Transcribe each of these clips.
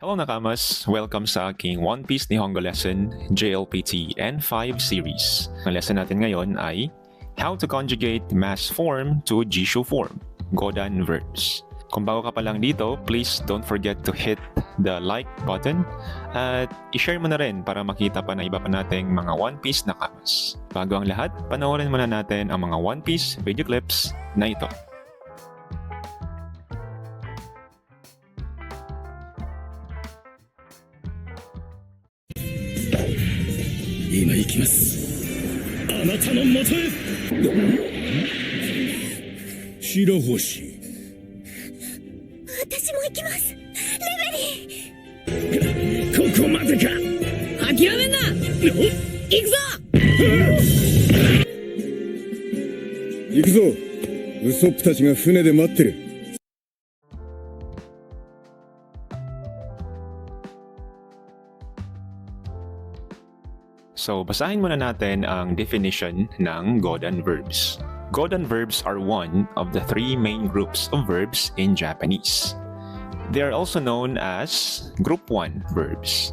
Hello nakamas! Welcome sa aking One Piece Nihongo lesson, JLPT N5 series. Ang lesson natin ngayon ay How to Conjugate Mass Form to Jisho Form, Godan Verbs. Kung bago ka pa lang dito, please don't forget to hit the like button at i-share mo na rin para makita pa na iba pa nating mga One Piece nakamas. Bago ang lahat, panoorin muna natin ang mga One Piece video clips na ito. 今行きます。あなたのもとへ。白星。私も行きます。レベリー。ここまでか。諦めんな。行くぞ。行くぞ。ウソップたちが船で待ってる。 So, basahin muna natin ang definition ng Godan verbs. Godan verbs are one of the three main groups of verbs in Japanese. They are also known as Group 1 verbs.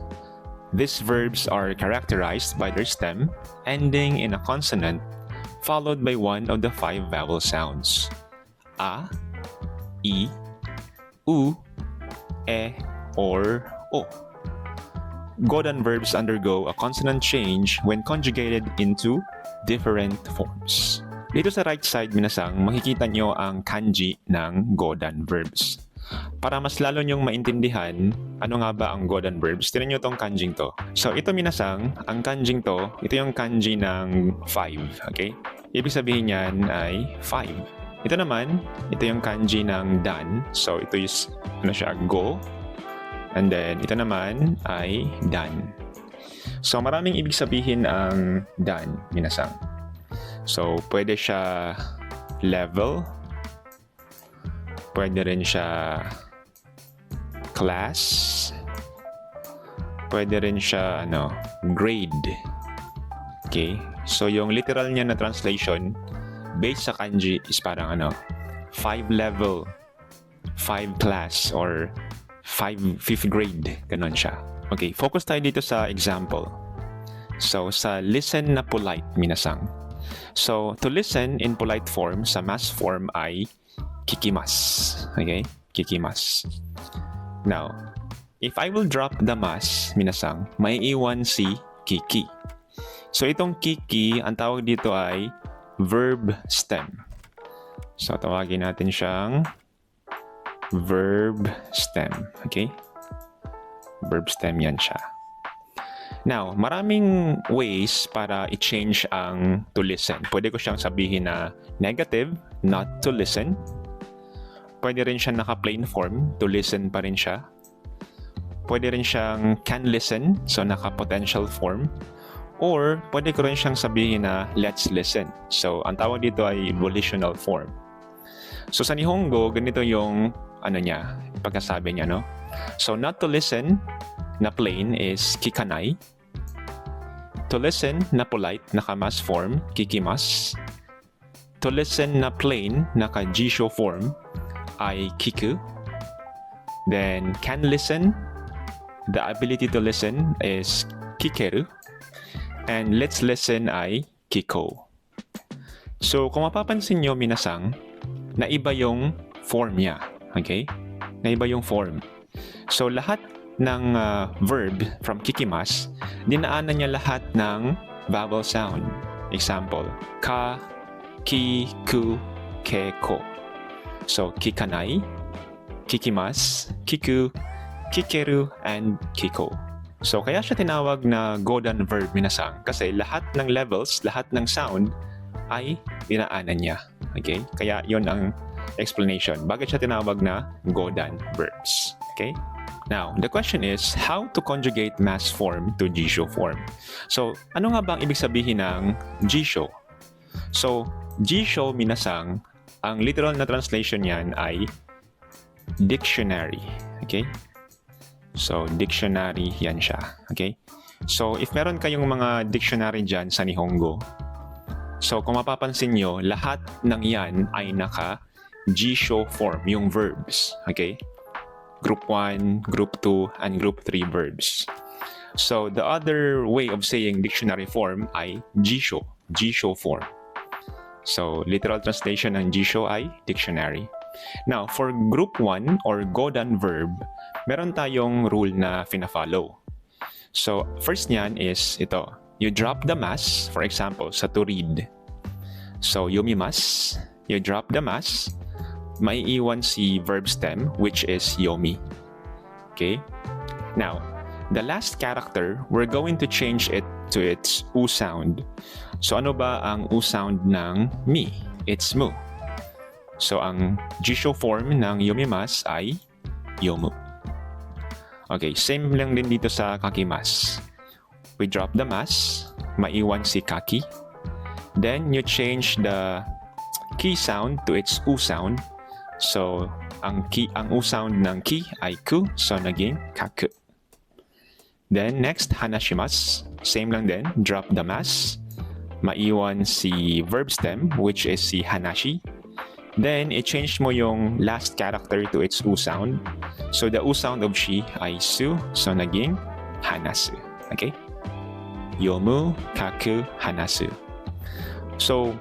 These verbs are characterized by their stem ending in a consonant followed by one of the 5 vowel sounds: a, i, u, e, or o. Godan verbs undergo a consonant change when conjugated into different forms. Dito sa right side, minasang, makikita nyo ang kanji ng Godan verbs. Para mas lalo nyong maintindihan, ano nga ba ang Godan verbs, tinan nyo tong kanjing to. So ito minasang, ang kanjing to, ito yung kanji ng 5, okay? Ibig sabihin yan ay 5. Ito naman, ito yung kanji ng dan. So ito is, go. And then, ito naman ay dan. So, maraming ibig sabihin ang dan, minasang. So, pwede siya level. Pwede rin siya class. Pwede rin siya, grade. Okay? So, yung literal niya na translation, based sa kanji, is parang 5 level, 5 class, or 5th grade, ganon siya. Okay, focus tayo dito sa example. So, sa listen na polite, minasang. So, to listen in polite form, sa mass form ay kikimas. Okay? Kikimas. Now, if I will drop the mass, minasang, may iwan si kiki. So, itong kiki, ang tawag dito ay verb stem. So, tawagin natin siyang verb stem. Okay? Verb stem yan siya. Now, maraming ways para i-change ang to listen. Pwede ko siyang sabihin na negative, not to listen. Pwede rin siya naka-plain form, to listen pa rin siya. Pwede rin siyang can listen, so naka-potential form. Or, pwede ko rin siyang sabihin na let's listen. So, ang tawag dito ay volitional form. So, sa Nihongo, ganito yung pagkasabi niya, no? So, not to listen na plain is kikanai. To listen na polite, naka-mass form, kikimas. To listen na plain, naka-jisho form, ay kiku. Then, can listen, the ability to listen is kikeru. And let's listen ay kiko. So, kung mapapansin nyo, minasang, naiba yung form niya. Okay? Naiba yung form. So, lahat ng verb from kikimas, dinaanan niya lahat ng vowel sound. Example, ka, ki, ku, ke, ko. So, kikanai, kikimas, kiku, kikeru, and kiko. So, kaya siya tinawag na Godan verb, minasang, kasi lahat ng levels, lahat ng sound, ay dinaanan niya. Okay? Kaya yon ang explanation. Bakit siya tinawag na Godan verbs? Okay? Now, the question is, how to conjugate mass form to jisho form? So, ano nga ba ang ibig sabihin ng jisho? So, jisho, minasang, ang literal na translation niyan ay dictionary. Okay? So, dictionary yan siya. Okay? So, if meron kayong mga dictionary dyan sa Nihongo, so, kung mapapansin nyo, lahat ng yan ay naka-jisho form, yung verbs. Okay? Group 1, Group 2, and Group 3 verbs. So, the other way of saying dictionary form ay jisho, jisho form. So, literal translation ng jisho ay dictionary. Now, for Group 1 or godan verb, meron tayong rule na fina-follow. So, first niyan is ito. You drop the mas, for example, sa to read. So, yomimasu, you drop the mas, maiiwan si verb stem, which is yomi. Okay? Now, the last character, we're going to change it to its u sound. So, ano ba ang u sound ng mi? It's mu. So, ang jisho form ng yomimasu ay yomu. Okay, same lang din dito sa kakimasu. We drop the mas, maiwan si kaki. Then, you change the ki sound to its u sound. So, ang u sound ng ki ay ku, so naging kaku. Then, next, hanashimasu. Same lang din, drop the mas. Maiwan si verb stem, which is si hanashi. Then, i-change mo yung last character to its u sound. So, the u sound of shi ay su, so naging hanasu. Okay? Yomu, kaku, hanasu. So,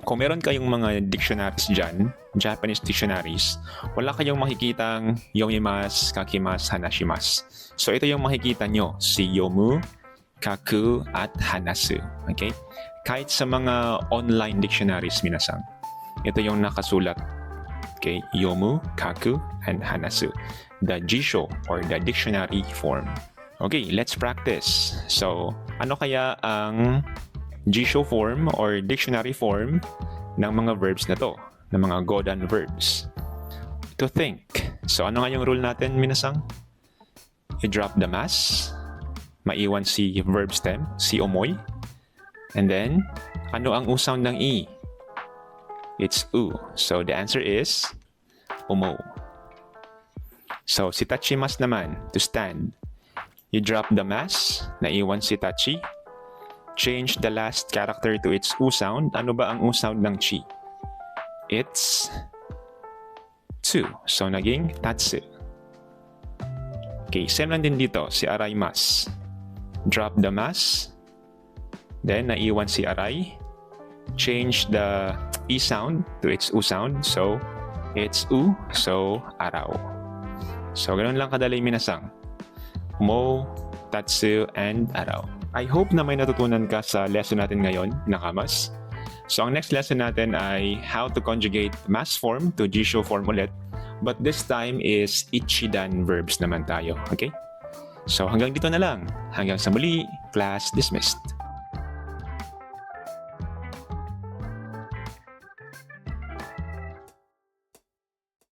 kung meron kayong mga dictionaries dyan, Japanese dictionaries, wala kayong makikitang yomimasu, kakimasu, hanashimasu. So, ito yung makikita nyo, si yomu, kaku, at hanasu. Okay? Kahit sa mga online dictionaries, minasang. Ito yung nakasulat. Okay? Yomu, kaku, and hanasu. The jisho or the dictionary form. Okay, let's practice. So, ano kaya ang jisho form or dictionary form ng mga verbs na to, ng mga godan verbs? To think. So, ano nga yung rule natin, minasang? You drop the mas, maiwan si verb stem, si omoy. And then, ano ang u sound ng i? It's u. So, the answer is umo. So, si tachimasu naman, to stand. You drop the mas, naiwan si tachi. Change the last character to its u sound. Ano ba ang u sound ng chi? It's tsu. So, naging tatsu. Okay, same lang din dito, si araimasu. Drop the mas. Then, naiwan si arai. Change the i sound to its u sound. So, it's u. So, araw. So, ganun lang kadali minasang. Mo, tatsu, and araw. I hope na may natutunan ka sa lesson natin ngayon, nakamas. So, ang next lesson natin ay how to conjugate mas form to jisho form ulit. But this time is ichidan verbs naman tayo. Okay? So, hanggang dito na lang. Hanggang sa muli, class dismissed.